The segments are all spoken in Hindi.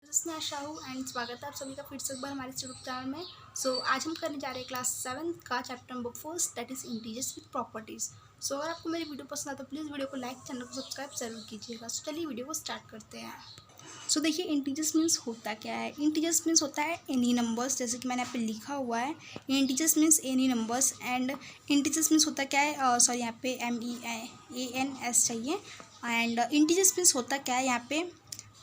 मैं आशा हूँ एंड स्वागत है आप सभी का फिर से एक बार हमारे यूट्यूब चैनल में। आज हम करने जा रहे हैं क्लास 7 का chapter number 4 that is integers with properties. अगर आपको मेरी वीडियो पसंद आता तो प्लीज़ वीडियो को लाइक, चैनल को सब्सक्राइब जरूर कीजिएगा। चलिए वीडियो को स्टार्ट करते हैं। देखिए इंटीजर्स मीन्स होता क्या है। इंटीजर्स मीन्स होता है एनी नंबर्स, जैसे कि मैंने यहाँ पे लिखा हुआ है। Integers means any numbers and integers means होता क्या है, सॉरी यहाँ पे MEANS चाहिए। एंड इंटीजर्स मीन्स होता क्या है यहाँ पे,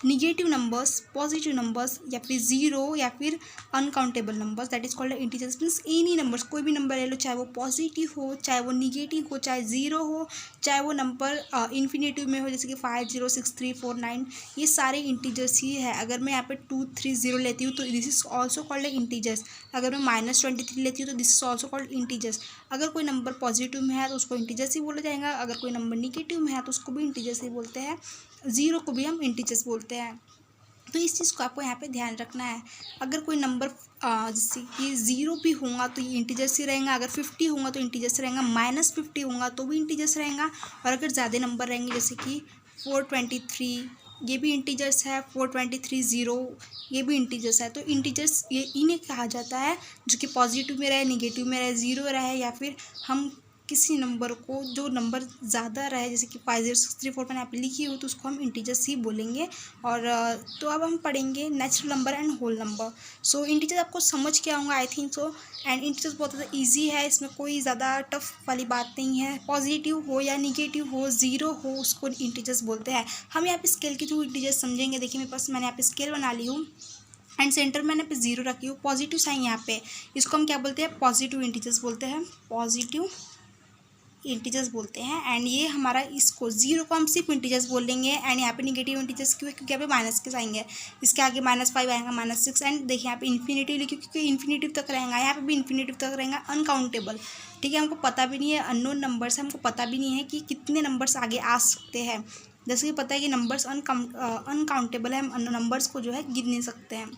निगेटिव नंबर्स, पॉजिटिव नंबर्स या फिर ज़ीरो या फिर uncountable numbers, that is called integers. Means any numbers, कोई भी नंबर ले लो, चाहे वो पॉजिटिव हो, चाहे वो निगेटिव हो, चाहे ज़ीरो हो, चाहे वो नंबर इन्फिनेटिव में हो, जैसे कि 5 0 6 3 4 9, ये सारे इंटीजर्स ही है। अगर मैं यहाँ पे 2 3 0 लेती हूँ तो this is also called integers. अगर मैं -23 लेती हूँ तो this is also called integers. अगर कोई नंबर पॉजिटिव में है तो उसको इंटीजर्स ही बोला जाएगा, अगर कोई नंबर निगेटिव में है तो उसको भी इंटीजर्स ही बोलते हैं, ज़ीरो को भी हम इंटीजर्स बोलते हैं। तो इस चीज़ को आपको यहाँ पे ध्यान रखना है। अगर कोई नंबर जैसे कि ज़ीरो भी होगा तो ये इंटीजर्स ही रहेगा, अगर 50 होगा तो इंटीजर्स रहेगा, -50 होगा तो भी इंटीजर्स रहेगा, और अगर ज़्यादा नंबर रहेंगे जैसे कि 423, ये भी इंटीजर्स है, 423 0, ये भी इंटीजर्स है। तो इंटीजर्स ये इन्हें कहा जाता है जो कि पॉजिटिव में रहे, निगेटिव में रहे, ज़ीरो रहे, या फिर हम किसी नंबर को जो नंबर ज़्यादा रहे, जैसे कि 5 0 6 3 4 मैंने यहाँ पे लिखी हो, तो उसको हम इंटीजर्स ही बोलेंगे। और तो अब हम पढ़ेंगे natural number and whole number. Integers आपको समझ के आऊँगा I think so. And integers बहुत ज़्यादा ईजी है, इसमें कोई ज़्यादा टफ वाली बात नहीं है। पॉजिटिव हो या निगेटिव हो, ज़ीरो हो, उसको इंटीजर्स बोलते हैं। हम यहाँ पे स्केल के थ्रू इंटीजर्स समझेंगे। देखिए मेरे पास, मैंने यहाँ पे स्केल बना ली हूँ एंड सेंटर मैंने पे ज़ीरो रखी हूँ, पॉजिटिव साइन यहाँ पे, इसको हम क्या बोलते हैं, पॉजिटिव इंटीजर्स बोलते हैं, पॉजिटिव इंटीजर्स बोलते हैं। एंड ये हमारा, इसको ज़ीरो को हम सिर्फ इंटीजर्स बोलेंगे। एंड यहाँ पे निगेटिव इंटीजर्स क्यों, क्योंकि यहाँ पे माइनस के आएंगे, इसके आगे -5 आएगा, -6। एंड देखिए यहाँ पे इन्फिनेटिव लिखिए क्योंकि इन्फिनेटिव तक रहेगा, यहाँ पे भी इन्फिनेटिव तक रहेगा। अनकाउंटेबल, ठीक है, हमको पता भी नहीं है, अननोन नंबर्स, हमको पता भी नहीं है कि कितने नंबर्स आगे आ सकते हैं। जैसे कि पता है कि नंबर्स अनकाउंटेबल है, हम नंबर्स को जो है गिन नहीं सकते हैं।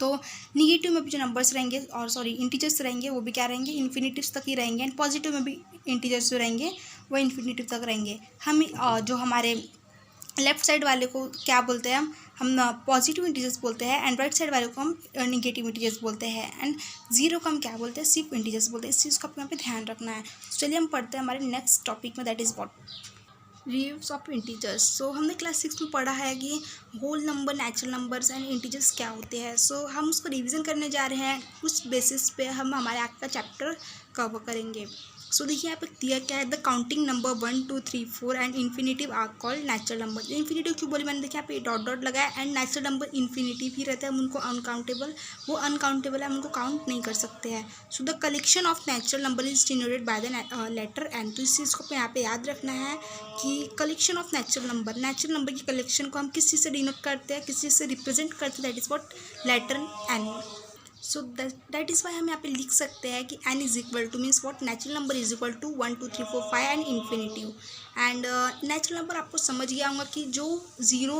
तो निगेटिव में भी जो नंबर्स रहेंगे, और सॉरी इंटीजर्स रहेंगे, वो भी क्या रहेंगे, इन्फिनेटिव्स तक ही रहेंगे। एंड पॉजिटिव में भी इंटीजर्स जो रहेंगे वो इन्फिनेटिव तक रहेंगे। हम जो हमारे लेफ्ट साइड वाले को क्या बोलते हैं, हम पॉजिटिव इंटीजर्स बोलते हैं, एंड राइट साइड वाले को हम निगेटिव इंटीजर्स बोलते हैं। एंड ज़ीरो को हम क्या बोलते हैं, सिर्फ इंटीजर्स बोलते हैं। इस चीज़ को अपने यहाँ पे ध्यान रखना है। चलिए हम पढ़ते हैं हमारे नेक्स्ट टॉपिक में, that is what reviews of integers. हमने क्लास 6 में पढ़ा है कि whole number, natural numbers and integers क्या होते हैं। हम उसको रिवीजन करने जा रहे हैं, उस बेसिस पे हम हमारे आज का चैप्टर कवर करेंगे। देखिए यहाँ पे दिया क्या है, the counting number 1 2 3 4 and infinitive are called natural number. Infinitive क्यों बोली मैंने, देखिए यहाँ पे डॉट डॉट लगाया। एंड नेचुरल नंबर इन्फिनेटिव ही रहता है, हम उनको अनकाउंटेबल, वो अनकाउंटेबल है, हम उनको काउंट नहीं कर सकते हैं। The collection of natural number is denoted by the letter N. तो इस चीज़ को यहाँ पे याद रखना है कि कलेक्शन ऑफ नेचुरल नंबर की कलेक्शन को हम किस चीज़ से डिनोट करते हैं, किस चीज़ से रिप्रेजेंट करते हैं, that is what letter N. That is why हम यहाँ पे लिख सकते हैं कि n is equal to, means what, natural number is equal to 1 2 3 4 5 and infinitive. And natural number आपको समझ गया होगा कि जो ज़ीरो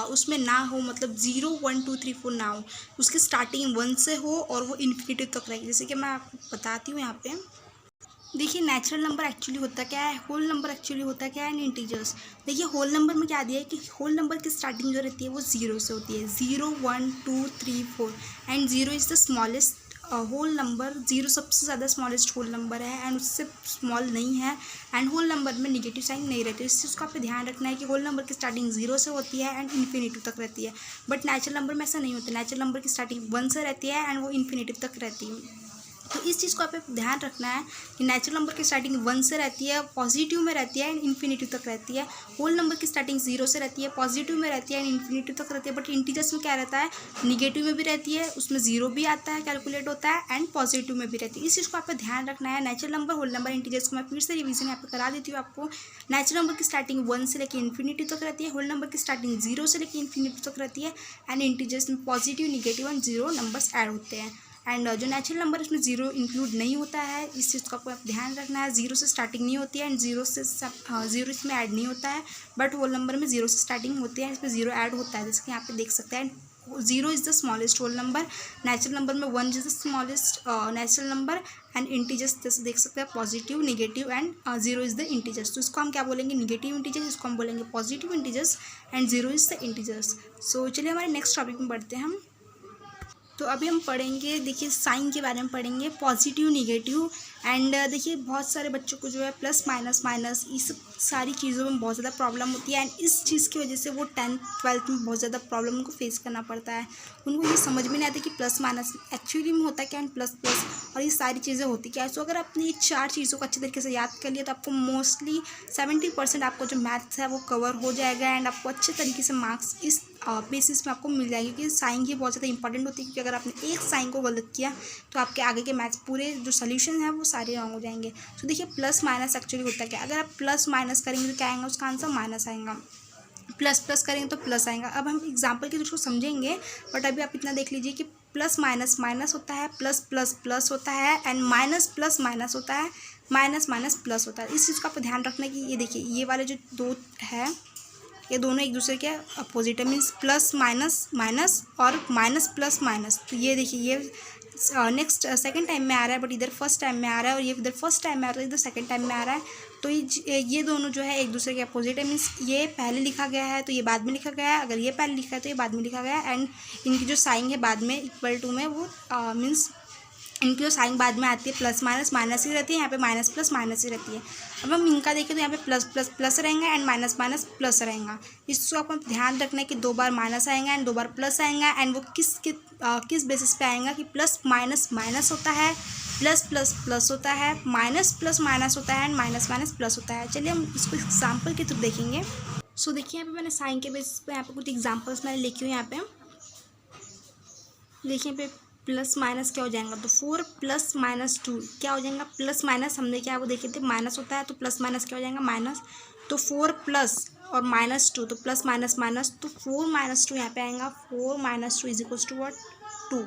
उसमें ना हो, मतलब 0 1 2 3 4 ना हो, उसकी स्टार्टिंग 1 से हो और वो इन्फिनेटिव तक रहेगी। जैसे कि मैं आपको बताती हूँ यहाँ पे, देखिए नेचुरल नंबर एक्चुअली होता क्या है, होल नंबर एक्चुअली होता क्या है, एंड इंटीजर्स। देखिए होल नंबर में क्या दिया है कि होल नंबर की स्टार्टिंग जो रहती है वो 0 से होती है, 0 1 2 3 4 and 0 is the smallest whole number. 0 सबसे ज़्यादा स्मॉलेस्ट होल नंबर है एंड उससे स्मॉल नहीं है। एंड होल नंबर में निगेटिव साइन नहीं रहती, इस चीज़ को आपको ध्यान रखना है कि होल नंबर की स्टार्टिंग 0 से होती है एंड इन्फिनेटिव तक रहती है। बट नेचुरल नंबर में ऐसा नहीं होता, नेचुरल नंबर की स्टार्टिंग 1 से रहती है एंड वो इन्फिनेटिव तक रहती है। तो इस चीज़ को आप ध्यान रखना है कि नेचुरल नंबर की स्टार्टिंग 1 से रहती है, पॉजिटिव में रहती है एंड इन्फिनेटिव तक रहती है। होल नंबर की स्टार्टिंग 0 से रहती है, पॉजिटिव में रहती है एंड इन्फिनेटिव तक रहती है। बट इंटीजर्स में क्या रहता है, निगेटिव में भी रहती है, उसमें 0 भी आता है, कैलकुलेट होता है, एंड पॉजिटिव में भी रहती है। इस चीज़ को आपको ध्यान रखना है। Natural number, whole number, integers को मैं फिर से रिवीजन यहाँ पे करा देती हूँ आपको। नेचुरल नंबर की स्टार्टिंग 1 से लेकर इन्फिनेटिव तक रहती है, होल नंबर की स्टार्टिंग 0 से लेकर इन्फिनेटिव तक रहती है, एंड इंटीजर्स में positive, negative and 0 numbers add होते हैं। एंड जो नेचुरल नंबर उसमें 0 इंक्लूड नहीं होता है, इस चीज़ को आपको ध्यान रखना है। 0 से स्टार्टिंग नहीं होती है एंड 0 इसमें ऐड नहीं होता है। बट होल नंबर में 0 से स्टार्टिंग होती है, इसमें 0 ऐड होता है, जैसे कि यहाँ पे देख सकते हैं। 0 is the smallest whole number, natural number में 1 is the smallest natural number and integers जैसे देख सकते हैं positive, negative and zero is the integers. तो इसको हम क्या बोलेंगे, नेगेटिव इंटीजर्स, इसको हम बोलेंगे positive integers and zero is the integers. So चलिए हमारे नेक्स्ट टॉपिक में बढ़ते हैं हम। तो अभी हम पढ़ेंगे, देखिए साइन के बारे में पढ़ेंगे, पॉजिटिव, नेगेटिव एंड देखिए बहुत सारे बच्चों को जो है प्लस माइनस माइनस इस सारी चीज़ों में बहुत ज़्यादा प्रॉब्लम होती है एंड इस चीज़ की वजह से वो 10th 12th में बहुत ज़्यादा प्रॉब्लम उनको फेस करना पड़ता है। उनको ये समझ में नहीं आता कि प्लस माइनस एक्चुअली में होता क्या एंड प्लस प्लस और ये सारी चीज़ें होती क्या है। सो अगर आपने ये 4 चीज़ों को अच्छे तरीके से याद कर लिया तो आपको मोस्टली 70% आपको जो मैथ्स है वो कवर हो जाएगा एंड आपको अच्छे तरीके से मार्क्स इस बेसिस में आपको मिल जाएगी। क्योंकि साइन की बहुत ज़्यादा इंपॉर्टेंट होती है, क्योंकि अगर आपने एक साइन को गलत किया तो आपके आगे के मैथ्स पूरे जो सोल्यूशन है वो सारे रॉन्ग हो जाएंगे। तो देखिए प्लस माइनस एक्चुअली होता है क्या, अगर आप प्लस माइनस करेंगे तो क्या आएगा, उसका आंसर माइनस आएगा, प्लस प्लस करेंगे तो प्लस आएगा। अब हम एग्जाम्पल के थ्रू समझेंगे, बट अभी आप इतना देख लीजिए कि प्लस माइनस माइनस होता है, प्लस प्लस प्लस होता है एंड माइनस प्लस माइनस होता है, माइनस माइनस प्लस होता है। इस चीज़ का आपको ध्यान रखना है कि ये देखिए ये वाले जो दो है ये दोनों एक दूसरे के अपोजिट है, मीन्स प्लस माइनस माइनस और माइनस प्लस माइनस। तो ये देखिए ये नेक्स्ट सेकंड टाइम में आ रहा है, बट इधर फर्स्ट टाइम में आ रहा है और ये इधर फर्स्ट टाइम में आ रहा है, इधर सेकंड टाइम में आ रहा है। तो ये दोनों जो है एक दूसरे के अपोजिट है, मीन्स ये पहले लिखा गया है तो ये बाद में लिखा गया है, अगर ये पहले लिखा है तो ये बाद में लिखा गया है एंड इनकी जो साइन है बाद में इक्वल टू में वो मीन्स इनकी जो साइन बाद में आती है प्लस माइनस माइनस ही रहती है, यहाँ पे माइनस प्लस माइनस ही रहती है। अब हम इनका देखें तो यहाँ पे प्लस प्लस प्लस रहेंगे एंड माइनस माइनस प्लस रहेगा। इसको आपको ध्यान रखना है कि 2 बार माइनस आएगा एंड 2 बार प्लस आएगा एंड वो किस बेसिस पे आएगा कि प्लस माइनस माइनस होता है, प्लस प्लस प्लस होता है, माइनस प्लस माइनस होता है एंड माइनस माइनस प्लस होता है। चलिए हम इसको एग्जाम्पल के थ्रू देखेंगे। सो देखिए यहाँ पे मैंने साइन के बेसिस पे यहाँ पे कुछ एग्जाम्पल्स मैंने लिखी हुई, यहाँ पे देखिए पे प्लस माइनस क्या हो जाएगा, तो 4 प्लस माइनस 2 क्या हो जाएगा, प्लस माइनस हमने क्या वो देखे थे माइनस होता है तो प्लस माइनस क्या हो जाएगा माइनस, तो 4 प्लस और माइनस 2 तो प्लस माइनस माइनस, तो 4 माइनस 2 यहाँ पे आएगा, 4 minus 2 is equals to what 2।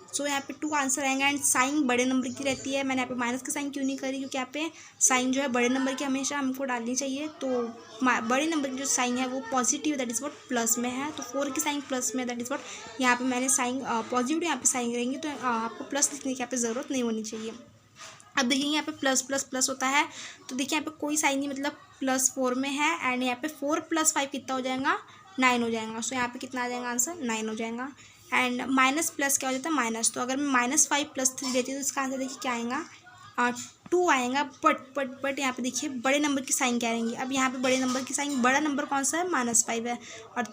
So यहाँ पे 2 आंसर आएगा एंड साइन बड़े नंबर की रहती है। मैंने यहाँ पे माइनस की साइन क्यों नहीं करी, क्योंकि यहाँ पे साइन जो है बड़े नंबर की हमेशा हमको डालनी चाहिए। तो बड़े नंबर की जो साइन है वो positive that is what plus में है, तो 4 की साइन प्लस में दैट इज़ व्हाट यहाँ पे मैंने साइन पॉजिटिव यहाँ पे साइन करेंगे तो आपको प्लस लिखने की यहाँ पे ज़रूरत नहीं होनी चाहिए। अब देखिए यहाँ पे प्लस प्लस प्लस होता है तो देखिए यहाँ पे कोई साइन नहीं, मतलब +4 में है एंड यहाँ पे 4 + 5 कितना हो जाएगा 9 हो जाएगा। सो यहाँ पे कितना आ जाएगा आंसर 9 हो जाएगा एंड माइनस प्लस क्या हो जाता है माइनस, तो अगर मैं -5 + 3 लेती हूँ तो इसका आंसर देखिए क्या आएगा 2 आएगा। बट यहाँ पे देखिए बड़े नंबर की साइन क्या रहेंगी, अब यहाँ पे बड़े नंबर की साइन बड़ा नंबर कौन सा है -5 है और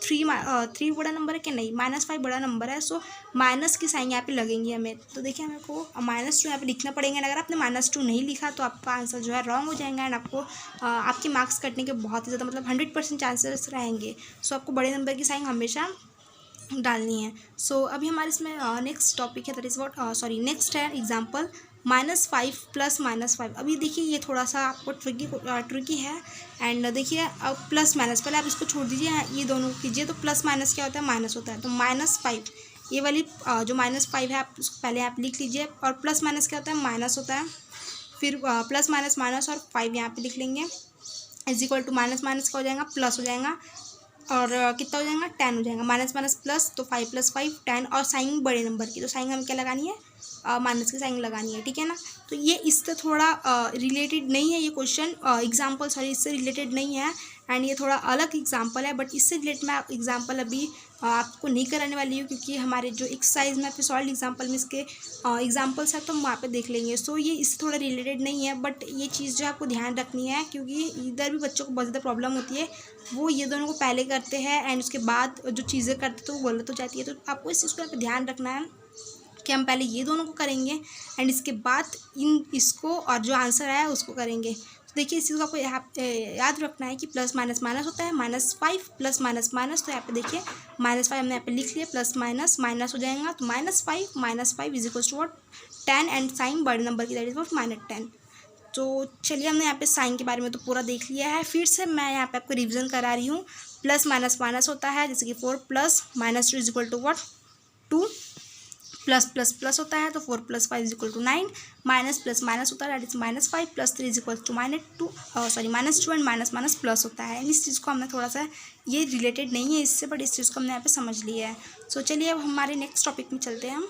3 बड़ा नंबर है कि नहीं, -5 बड़ा नंबर है। सो माइनस की साइन यहाँ पे लगेंगी हमें, तो देखिए हमें को -2 यहाँ पे लिखना पड़ेगा। अगर आपने -2 नहीं लिखा तो आपका आंसर जो है रॉन्ग हो जाएगा एंड आपको आपके मार्क्स कटने के बहुत ही ज़्यादा मतलब 100% चांसेस रहेंगे। सो आपको बड़े नंबर की साइन हमेशा डालनी है। सो अभी हमारे इसमें नेक्स्ट टॉपिक है दैट इज़ व्हाट नेक्स्ट है एग्जांपल -5 + -5। अभी देखिए ये थोड़ा सा आपको ट्रिकी है एंड देखिए अब प्लस माइनस पहले आप इसको छोड़ दीजिए, ये दोनों कीजिए तो प्लस माइनस क्या होता है माइनस होता है। तो -5 ये वाली जो -5 है आप उसको पहले आप लिख लीजिए और प्लस माइनस क्या होता है माइनस होता है, फिर प्लस माइनस माइनस और 5 यहाँ पे लिख लेंगे is equal to minus minus का हो जाएगा प्लस हो जाएगा और कितना हो जाएगा 10 हो जाएगा, माइनस माइनस प्लस तो 5 + 5 10 और साइन बड़े नंबर की, तो साइन हमें क्या लगानी है माइनस की साइन लगानी है, ठीक है ना। तो ये इससे थोड़ा रिलेटेड नहीं है ये क्वेश्चन एग्जाम्पल सॉरी इससे रिलेटेड नहीं है एंड ये थोड़ा अलग एग्जाम्पल है, बट इससे रिलेटेड मैं एग्जाम्पल अभी आपको नहीं कराने वाली हूँ क्योंकि हमारे जो एक्सरसाइज में फिर सॉल्व एग्जाम्पल में इसके एग्जाम्पल्स है तो हम वहाँ पे देख लेंगे। सो ये इससे थोड़ा रिलेटेड नहीं है, बट ये चीज़ जो है आपको ध्यान रखनी है क्योंकि इधर भी बच्चों को बहुत ज़्यादा प्रॉब्लम होती है, वो ये दोनों को पहले करते हैं एंड उसके बाद जो चीज़ें करते तो वो गलत हो जाती है। तो आपको इस चीज़ को यहाँ पे ध्यान रखना है कि हम पहले ये दोनों को करेंगे एंड इसके बाद इसको और जो आंसर आया उसको करेंगे। तो देखिए इस चीज़ को आपको याद रखना है कि प्लस माइनस माइनस होता है, -5 + -माइनस, तो यहाँ पे देखिए -5 हमने यहाँ पे लिख लिया, प्लस माइनस माइनस हो जाएगा तो -5 is equals to what 10 and sign बड़े नंबर की दैट इज व्हाट -10। तो चलिए हमने यहाँ पे साइन के बारे में तो पूरा देख लिया है, फिर से मैं यहाँ पे आपको रिविजन करा रही हूँ। प्लस माइनस माइनस होता है जैसे कि 4 + -2 is equal to what 2, plus plus plus होता है तो 4 + 5 is equal to 9, minus plus minus होता है that is -5 + 3 is equal to -2 and minus minus plus होता है। इस चीज़ को हमने थोड़ा सा ये रिलेटेड नहीं है इससे, बट इस चीज़ को हमने यहाँ पे समझ लिया है। सो चलिए अब हमारे नेक्स्ट टॉपिक में चलते हैं हम।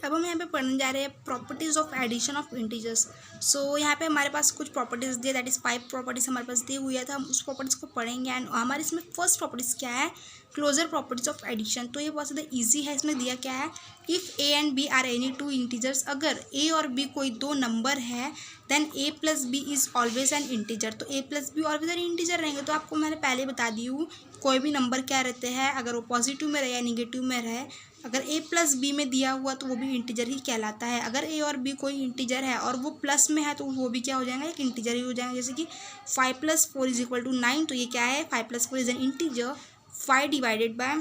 अब हम यहाँ पे पढ़ने जा रहे हैं properties of addition of integers. So यहाँ पे हमारे पास कुछ प्रॉपर्टीज़ दिए, दैट इज़ 5 प्रॉपर्टीज़ हमारे पास दी हुई है, तो हम उस प्रॉपर्टीज़ को पढ़ेंगे। एंड हमारे इसमें फर्स्ट प्रॉपर्टीज़ क्या है, क्लोजर प्रॉपर्टीज़ ऑफ एडिशन। तो ये बहुत ज़्यादा ईजी है। इसमें दिया क्या है, if a and b are any two integers, अगर ए और बी कोई दो नंबर है then a plus b is always an integer. तो a plus b always an integer रहेंगे। तो आपको मैंने पहले बता दी हूँ कोई भी नंबर क्या रहते हैं, अगर वो पॉजिटिव में रहे या निगेटिव में रहे, अगर ए प्लस बी में दिया हुआ तो वो भी इंटीजर ही कहलाता है। अगर ए और बी कोई इंटीजर है और वो प्लस में है तो वो भी क्या हो जाएगा, एक इंटीजर ही हो जाएगा। जैसे कि 5 + 4 = 9, तो ये क्या है, 5 + 4 is an integer. 5 divided by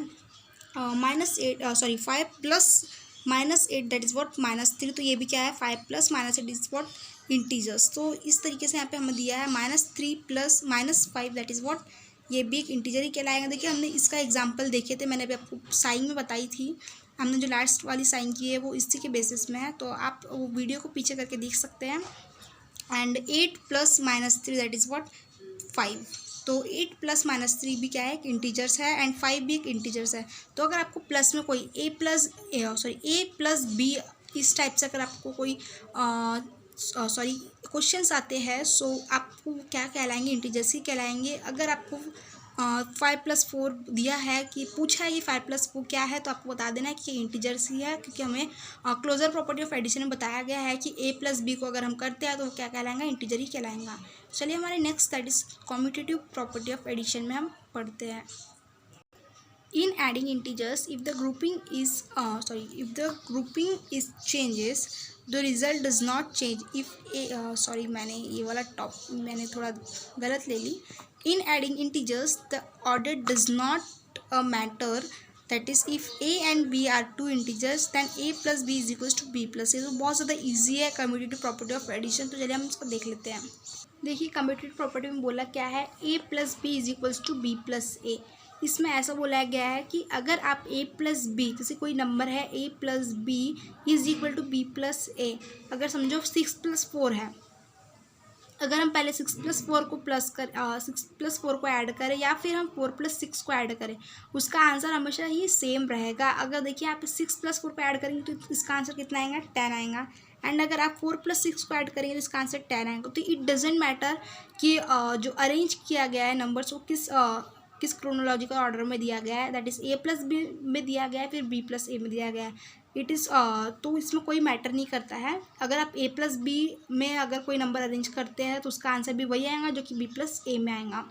-8 5 + -8 that is what -3, तो ये भी क्या है, 5 + -8 इज व्हाट इंटीजर्स। तो इस तरीके से यहाँ पे हमें दिया है -3 + -5 दैट इज़ व्हाट, ये भी एक इंटीजर ही कहलाएगा। देखिए हमने इसका एग्जांपल देखे थे, मैंने अभी आपको साइन में बताई थी, हमने जो लास्ट वाली साइन की है वो इसी के बेसिस में है, तो आप वो वीडियो को पीछे करके देख सकते हैं। एंड 8 + -3 दैट इज़ व्हाट 5, तो 8 + -3 भी क्या है, एक इंटीजर्स है, एंड 5 भी एक इंटीजर्स है। तो अगर आपको प्लस में कोई ए प्लस बी इस टाइप से अगर आपको कोई क्वेश्चंस आते हैं, सो आपको क्या कहलाएंगे, इंटीजर्स ही कहलाएंगे। अगर आपको 5 + 4 दिया है कि पूछा है कि 5 + 4 क्या है, तो आपको बता देना है कि ये इंटीजर्स ही है, क्योंकि हमें क्लोजर प्रॉपर्टी ऑफ एडिशन में बताया गया है कि ए प्लस बी को अगर हम करते हैं तो वो क्या कहलाएंगा, इंटीजर ही कहलाएंगा। चलिए हमारे next that is commutative property of addition में हम पढ़ते हैं। In adding integers, if the grouping is changes, the result does not change if a मैंने ये वाला मैंने थोड़ा गलत ले ली। In adding integers, the order does not matter, that is if a and b are two integers then a plus b is equals to b plus a। तो बहुत ज़्यादा ईजी है कम्यूटेटिव प्रॉपर्टी ऑफ एडिशन, तो चलिए हम इसको देख लेते हैं। देखिए कम्यूटेटिव प्रॉपर्टी में बोला क्या है, a plus b is equals to b plus a. इसमें ऐसा बोला गया है कि अगर आप a प्लस बी, जैसे कोई नंबर है a plus b is equal to b plus a, अगर समझो 6 + 4 है, अगर हम पहले 6 + 4 को 6 + 4 को ऐड करें या फिर हम 4 + 6 को ऐड करें, उसका आंसर हमेशा ही सेम रहेगा। अगर देखिए आप 6 + 4 को ऐड करेंगे तो इसका आंसर कितना आएगा, 10 आएगा। एंड अगर आप 4 + 6 को ऐड करेंगे तो इसका आंसर 10 आएगा। तो इट डजेंट मैटर कि जो अरेंज किया गया है नंबर्स को किस क्रोनोलॉजिकल ऑर्डर में दिया गया है, that is a plus B में दिया गया है, फिर b प्लस ए में दिया गया है। इट इज़ तो इसमें कोई मैटर नहीं करता है। अगर आप a प्लस बी में अगर कोई नंबर अरेंज करते हैं तो उसका आंसर भी वही आएगा जो कि b प्लस ए में आएगा।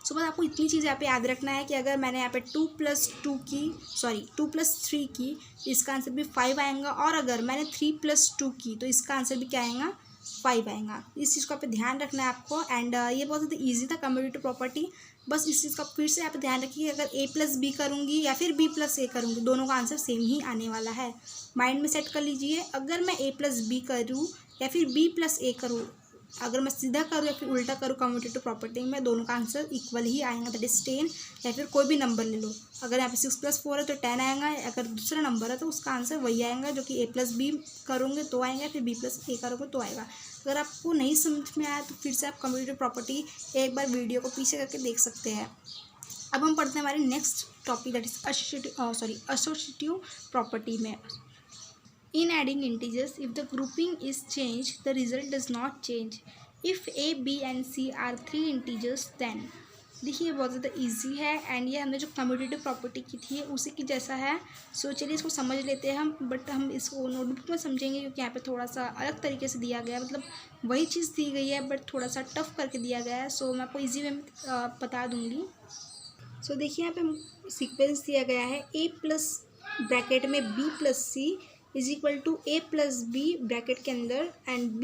सो बस आपको इतनी चीज़ यहाँ पे याद रखना है कि अगर मैंने यहाँ पे 2 + 3 की, इसका आंसर भी 5 आएगा, और अगर मैंने 3 + 2 की तो इसका आंसर भी क्या आएगा, 5 आएगा। इस चीज़ को आप ध्यान रखना है आपको। एंड ये बहुत ज़्यादा ईजी था कम्यूटेटिव प्रॉपर्टी, बस इस चीज़ का फिर से आप ध्यान रखिए, अगर a प्लस बी करूँगी या फिर b प्लस ए करूँगी, दोनों का आंसर सेम ही आने वाला है। माइंड में सेट कर लीजिए, अगर मैं a प्लस बी करूँ या फिर b प्लस ए करूँ, अगर मैं सीधा करूँ या फिर उल्टा करूँ कम्यूटेटिव प्रॉपर्टी में, दोनों का आंसर इक्वल ही आएगा, दैट इज 10। या फिर कोई भी नंबर ले लो, अगर यहाँ पे 6 + 4 है तो 10 आएगा, अगर दूसरा नंबर है तो उसका आंसर वही आएगा जो कि a प्लस बी करोगे तो आएगा, फिर b प्लस ए करोगे तो आएगा। अगर आपको नहीं समझ में आया तो फिर से आप कम्यूटेटिव प्रॉपर्टी एक बार वीडियो को पीछे करके देख सकते हैं। अब हम पढ़ते हैं हमारे next topic that is associative property में। In adding integers, if the grouping is changed, the result does not change. If a, b and c are 3 integers, then देखिए बहुत ज़्यादा इजी है, एंड ये हमने जो कम्यूटेटिव प्रॉपर्टी की थी उसी की जैसा है। सो चलिए इसको समझ लेते हैं हम, बट हम इसको नोटबुक में समझेंगे क्योंकि यहाँ पे थोड़ा सा अलग तरीके से दिया गया है, मतलब वही चीज़ दी गई है बट थोड़ा सा टफ करके दिया गया है। सो मैं आपको ईजी वे में बता दूँगी। सो देखिए यहाँ पे सीक्वेंस दिया गया है, a प्लस ब्रैकेट में b plus C is equal to a plus B bracket के अंदर एंड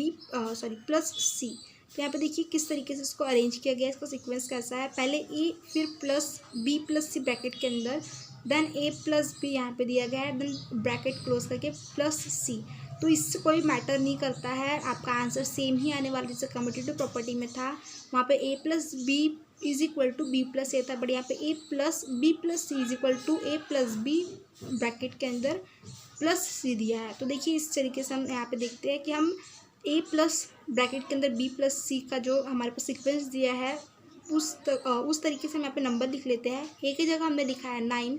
प्लस सी। तो यहाँ पे देखिए किस तरीके से इसको अरेंज किया गया है, इसका सीक्वेंस कैसा है, पहले a फिर प्लस b प्लस सी ब्रैकेट के अंदर, देन a प्लस बी यहाँ पे दिया गया है, देन ब्रैकेट क्लोज करके प्लस सी। तो इससे कोई मैटर नहीं करता है, आपका आंसर सेम ही आने वाला, जैसे कम्यूटेटिव प्रॉपर्टी में था वहाँ पे a plus b is equal to b plus a था, बट यहाँ पे a plus b plus C is equal to a plus B bracket के अंदर प्लस सी दिया है। तो देखिए इस तरीके से हम यहाँ पे देखते हैं कि हम a प्लस ब्रैकेट के अंदर b प्लस सी का जो हमारे पास सीक्वेंस दिया है उस तरीके से हम यहाँ पे नंबर लिख लेते हैं। a की जगह हमने लिखा है 9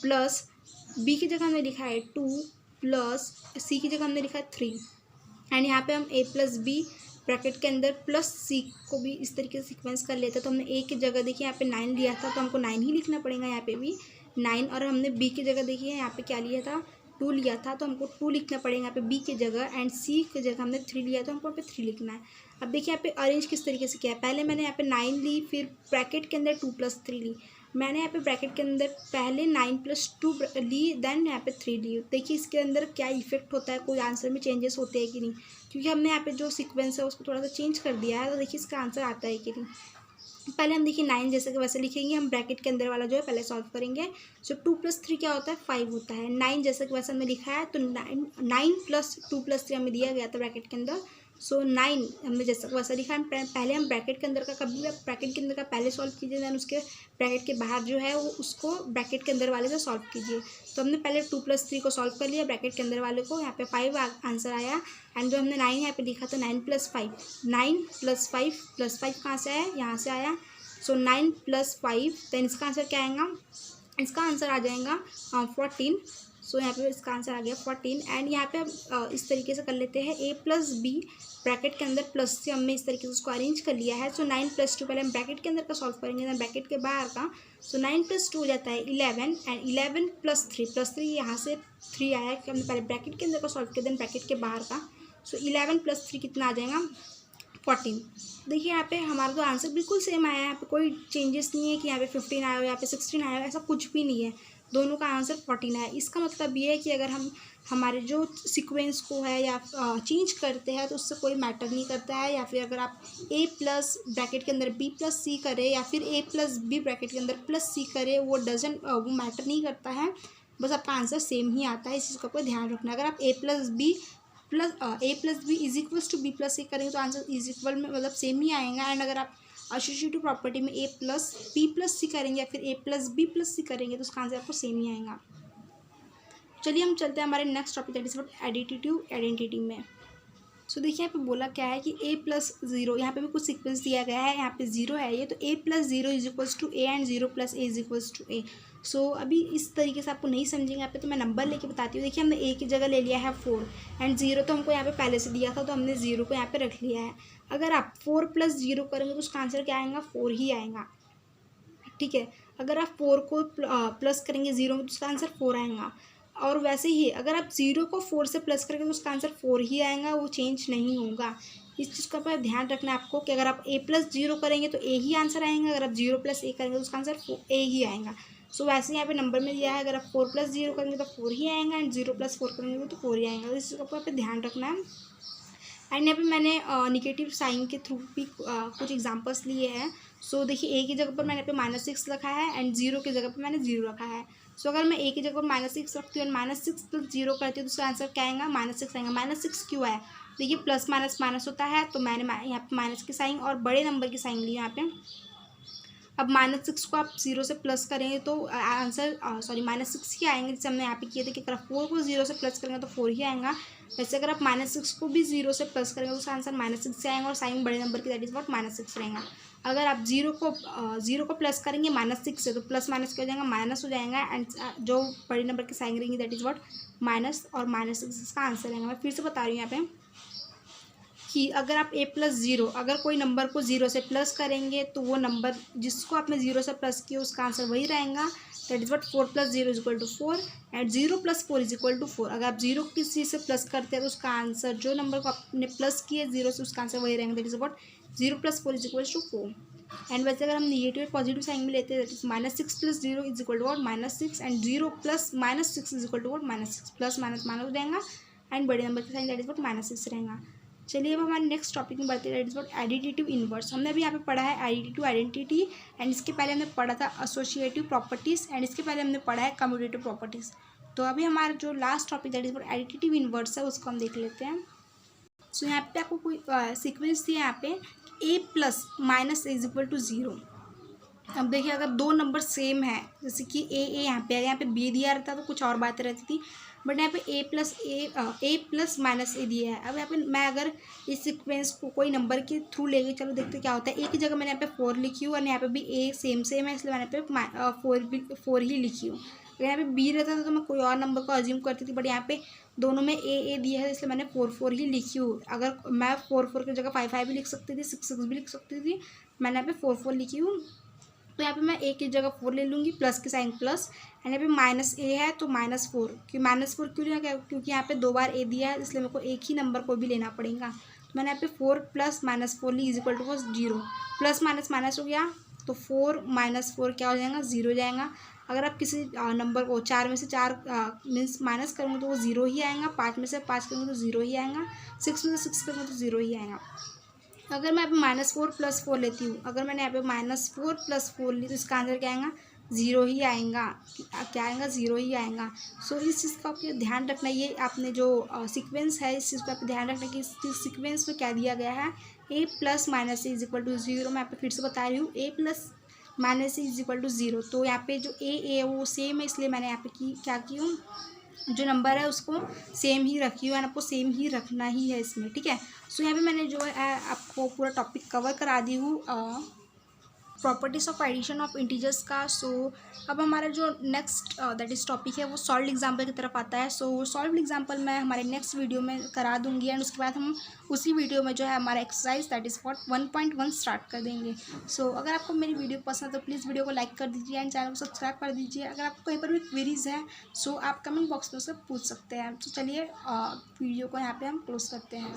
प्लस b की जगह हमने लिखा है 2 प्लस सी की जगह हमने लिखा है 3 एंड यहाँ पे हम a प्लस बी ब्रैकेट के अंदर प्लस सी को भी इस तरीके से सीक्वेंस कर लेते हैं। तो हमने a की जगह देखिए यहाँ पे 9 लिया था तो हमको 9 ही लिखना पड़ेगा यहाँ पे भी 9, और हमने b की जगह देखिए यहाँ पे क्या लिया था 2 लिया था तो हमको 2 लिखना पड़ेगा यहाँ पे b की जगह, एंड c की जगह हमने 3 लिया तो हमको यहाँ पे 3 लिखना है। अब देखिए यहाँ पे अरेंज किस तरीके से किया है, पहले मैंने यहाँ पे 9 ली, फिर ब्रैकेट के अंदर 2 प्लस 3 ली। मैंने यहाँ पे ब्रैकेट के अंदर पहले 9 प्लस 2 ली, देन यहाँ पे 3 ली। देखिए इसके अंदर क्या इफेक्ट होता है, कोई आंसर में चेंजेस होते हैं कि नहीं, क्योंकि हमने यहाँ पे जो सीक्वेंस है उसको थोड़ा सा चेंज कर दिया है। तो देखिए इसका आंसर आता है कि नहीं। पहले हम देखिए 9 जैसे कि वैसे लिखेंगे, हम ब्रैकेट के अंदर वाला जो है पहले सॉल्व करेंगे। सो 2 प्लस 3 क्या होता है 5 होता है। 9 जैसे कि वैसे हमने लिखा है तो 9 प्लस 2 प्लस 3 हमें दिया गया था ब्रैकेट के अंदर। सो 9 हमने जैसा वैसा लिखा है। पहले हम ब्रैकेट के अंदर का कभी भी ब्रैकेट के अंदर का पहले सॉल्व कीजिए, दैन उसके ब्रैकेट के बाहर जो है वो उसको ब्रैकेट के अंदर वाले से सॉल्व कीजिए। तो हमने पहले 2 प्लस 3 को सॉल्व कर लिया ब्रैकेट के अंदर वाले को, यहाँ पे 5 आंसर आया। एंड जो हमने 9 यहाँ पे लिखा था 9 प्लस 5, 9 प्लस 5 कहाँ से आया, यहाँ से आया। सो 9 प्लस 5, दैन इसका आंसर क्या आएगा, इसका आंसर आ जाएगा 14। सो यहाँ पे इसका आंसर आ गया 14। एंड यहाँ पे हम इस तरीके से कर लेते हैं a प्लस बी ब्रैकेट के अंदर प्लस से हमने इस तरीके से उसको अरेंज कर लिया है। सो 9 प्लस 2 पहले हम ब्रैकेट के अंदर का सॉल्व करेंगे, देन ब्रैकेट के बाहर का। सो 9 प्लस 2 हो जाता है 11, एंड 11 प्लस 3 यहाँ से 3 आया कि हमने पहले ब्रैकेट के अंदर का सॉल्व किया, देन ब्रैकेट के बाहर का। सो 11 प्लस 3 कितना आ जाएगा 14। देखिए यहाँ पे हमारा तो आंसर बिल्कुल सेम आया है, यहाँ पे कोई चेंजेस नहीं है कि यहाँ पे 15 आया हो, यहाँ पे 16 आया हो, ऐसा कुछ भी नहीं है। दोनों का आंसर 14 है। इसका मतलब ये है कि अगर हम हमारे जो सीक्वेंस को है या चेंज करते हैं तो उससे कोई मैटर नहीं करता है, या फिर अगर आप a प्लस ब्रैकेट के अंदर b प्लस सी करें या फिर a प्लस बी ब्रैकेट के अंदर प्लस सी करें, वो मैटर नहीं करता है, बस आपका आंसर सेम ही आता है। इस चीज़ का कोई ध्यान रखना। अगर आप a plus b is equals to b plus c करेंगे तो आंसर इज इक्वल में मतलब सेम ही आएगा। एंड अगर आप एसोसिएटिव प्रॉपर्टी में a plus b plus c करेंगे या फिर a plus b plus c करेंगे तो उसका आंसर आपको सेम ही आएगा। चलिए हम चलते हैं हमारे next topic that is about additive identity में। सो देखिए यहाँ पे बोला क्या है कि a प्लस 0, यहाँ पे भी कुछ सीक्वेंस दिया गया है, यहाँ पे 0 है ये, तो a plus 0 is equals to a and 0 plus a is equals to a। So अभी इस तरीके से आपको नहीं समझेंगे यहाँ पे, तो मैं नंबर लेके बताती हूँ। देखिए हमने a की जगह ले लिया है 4 एंड 0 तो हमको यहाँ पे पहले से दिया था तो हमने 0 को यहाँ पे रख लिया है। अगर आप 4 प्लस 0 करेंगे तो उसका आंसर क्या आएगा 4 ही आएगा, ठीक है। अगर आप 4 को प्लस करेंगे 0 में तो उसका आंसर 4 आएगा। और वैसे ही अगर आप 0 को 4 से प्लस करेंगे तो उसका आंसर 4 ही आएगा, वो चेंज नहीं होगा। इस चीज़ का पर ध्यान रखना है आपको कि अगर आप a प्लस 0 करेंगे तो a ही आंसर आएगा, अगर आप 0 प्लस a करेंगे तो उसका आंसर a ही आएगा। सो वैसे यहाँ पे नंबर में दिया है, अगर आप 4 प्लस 0 करेंगे तो 4 ही आएगा, एंड 0 प्लस 4 करेंगे तो 4 ही आएगा। तो इस चीज़ का आपको ध्यान रखना है। एंड यहाँ पे मैंने नेगेटिव साइन के थ्रू भी कुछ एग्जांपल्स लिए हैं। सो देखिए a की जगह पर मैंने यहाँ पे -6 रखा है एंड 0 की जगह पर मैंने 0 रखा है। सो अगर मैं a की जगह पर -6 रखती हूँ एंड -6 प्लस 0 करती हूँ तो उसका आंसर क्या आएगा -6 आएगा। -6 क्यों है, देखिए प्लस माइनस माइनस होता है, तो मैंने यहाँ पे माइनस की साइन और बड़े नंबर की साइन ली यहाँ पे। अब -6 को आप 0 से प्लस करेंगे तो आंसर -6 ही आएंगे, जैसे हमने यहाँ पे किए थे कि अगर 4 को 0 से प्लस करेंगे तो 4 ही आएगा। वैसे अगर आप -6 को भी 0 से प्लस करेंगे तो उसका आंसर -6 से आएगा, और साइन बड़े नंबर की दैट इज व्हाट -6 रहेगा। अगर आप 0 को प्लस करेंगे -6 से तो प्लस माइनस क्या हो जाएगा माइनस हो जाएगा, एंड जो बड़े नंबर की साइन रहेंगी दैट इज व्हाट माइनस, और -6 इसका आंसर रहेगा। मैं फिर से बता रही हूँ यहाँ पे कि अगर आप a प्लस 0 अगर कोई नंबर को 0 से प्लस करेंगे तो वो नंबर जिसको आपने 0 से प्लस किया उसका आंसर वही रहेगा, that is what 4 plus 0 is equal to 4 and 0 plus 4 is equal to 4। अगर आप 0 किसी से प्लस करते हैं तो उसका आंसर जो नंबर को आपने प्लस किया 0 से उसका आंसर वही रहेगा, that is what 0 plus 4 is equal to 4। And वैसे अगर हम नेगेटिव और पॉजिटिव साइन में लेते हैं that is -6 plus 0 is equal to what -6 and 0 plus -6 is equal to what -6, plus minus minus हो जाएगा एंड बड़े नंबर की साइन दैट इज व्हाट -6 रहेगा। चलिए अब हमारे नेक्स्ट टॉपिक में बढ़ते हैं, that is what additive inverse. हमने अभी यहाँ पे पढ़ा है एडिटिव आइडेंटिटी, एंड इसके पहले हमने पढ़ा था एसोसिएटिव प्रॉपर्टीज़, एंड इसके पहले हमने पढ़ा है कम्यूटेटिव प्रॉपर्टीज़। तो अभी हमारा जो last topic that is what additive inverse है उसको हम देख लेते हैं। सो यहाँ पे आपको कोई सीक्वेंस दिया है यहाँ पे a plus minus is equal to 0। अब देखिए अगर दो नंबर सेम है, जैसे कि a यहाँ पे यहाँ पे b दिया रहता तो कुछ और बातें रहती थी, बट यहाँ पे a प्लस माइनस ए दिया है। अब यहाँ पे मैं अगर इस सीक्वेंस को कोई नंबर के थ्रू लेके चलो देखते क्या होता है। a की जगह मैंने यहाँ पे 4 लिखी हूँ और यहाँ पे भी a सेम है, इसलिए मैंने यहाँ पे 4 ही लिखी हूँ। अगर यहाँ पे बी रहता था तो मैं कोई और नंबर को अज्यूम करती थी, बट यहाँ पे दोनों में ए दिया है, इसलिए मैंने 4 ही लिखी हूँ। अगर मैं 4 की जगह 5 भी लिख सकती थी, 6 भी लिख सकती थी, मैंने यहाँ पे 4 लिखी हूँ। तो यहाँ पे मैं ए की जगह 4 ले लूँगी, प्लस के साइन प्लस, एंड यहाँ पे माइनस ए है तो -4। क्यों -4 क्यों लिया, क्योंकि यहाँ पे 2 बार ए दिया है, इसलिए मेरे को एक ही नंबर को भी लेना पड़ेगा। तो मैंने यहाँ पे 4 + -4 ली is equal to 0। Plus minus minus हो गया, तो 4 - 4 क्या हो जाएगा, 0 हो जाएगा। अगर आप किसी नंबर को 4 में से 4 मीन्स माइनस करूँगी तो वो 0 ही आएगा, 5 में से 5 करूँगी तो 0 ही आएगा, 6 में से 6 करूँगी तो 0 ही आएगा। अगर मैं यहाँ पे -4 + 4 लेती हूँ, अगर मैंने यहाँ पे -4 + 4 ली तो इसका आंसर क्या आएगा, 0 ही आएगा। क्या आएगा, 0 ही आएगा। सो इस चीज़ का आपको ध्यान रखना, ये आपने जो सीक्वेंस है इस चीज़ का आपको ध्यान रखना कि इस सीक्वेंस में क्या दिया गया है, a + -a is equal to 0। मैं यहाँ पे फिर से बता रही हूँ, a + -a is equal to 0। तो यहाँ पे जो a है वो सेम है, इसलिए मैंने यहाँ पे क्या की हूँ, जो नंबर है उसको सेम ही रखी हुई है, आपको सेम ही रखना ही है इसमें, ठीक है। सो यहाँ पे मैंने जो है आपको पूरा टॉपिक कवर करा दी हूँ properties of addition of integers का। सो अब हमारा जो नेक्स्ट दैट इज़ टॉपिक है वो सॉल्व्ड एग्जाम्पल की तरफ आता है। सो सॉल्व्ड एग्जाम्पल मैं हमारे नेक्स्ट वीडियो में करा दूंगी, एंड उसके बाद हम उसी वीडियो में जो है हमारा एक्सरसाइज दैट इज़ 1.1 स्टार्ट कर देंगे। सो अगर आपको मेरी वीडियो पसंद है तो प्लीज़ वीडियो को लाइक कर दीजिए एंड चैनल को सब्सक्राइब कर दीजिए। अगर आपको कहीं पर भी क्वेरीज है सो आप कमेंट बॉक्स में उससे पूछ सकते हैं। तो चलिए वीडियो को यहाँ पर हम क्लोज करते हैं।